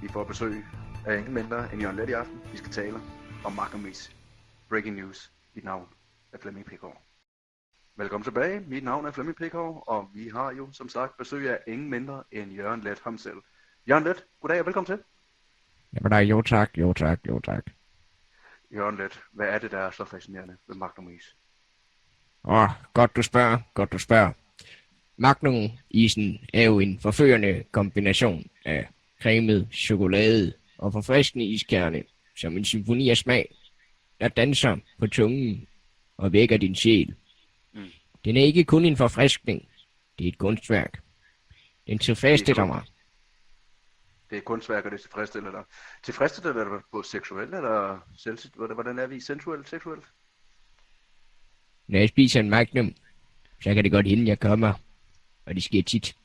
Vi får besøg af ingen mindre end Jørgen Leth i aften. Vi skal tale om Magnumis Breaking News. Mit navn er Flemming Pekov. Velkommen tilbage. Mit navn er Flemming Pekov, og vi har jo som sagt besøg af ingen mindre end Jørgen Leth ham selv. Jørgen Leth, goddag og velkommen til. Jamen, jo tak. Jørgen Leth, hvad er det, der er så fascinerende ved Magnumis? Godt du spørger. Magnum-isen er jo en forførende kombination af cremet chokolade og forfriskende iskerne, som en symfoni af smag, der danser på tungen og vækker din sjæl. Den er ikke kun en forfriskning, det er et kunstværk. Den tilfredsstiller mig. Det er et kunstværk, og det tilfredsstiller dig. Tilfredsstiller dig både seksuelt eller hvordan er vi? Sensuelt? Når jeg spiser en Magnum, så kan det godt hende, jeg kommer, og det sker tit.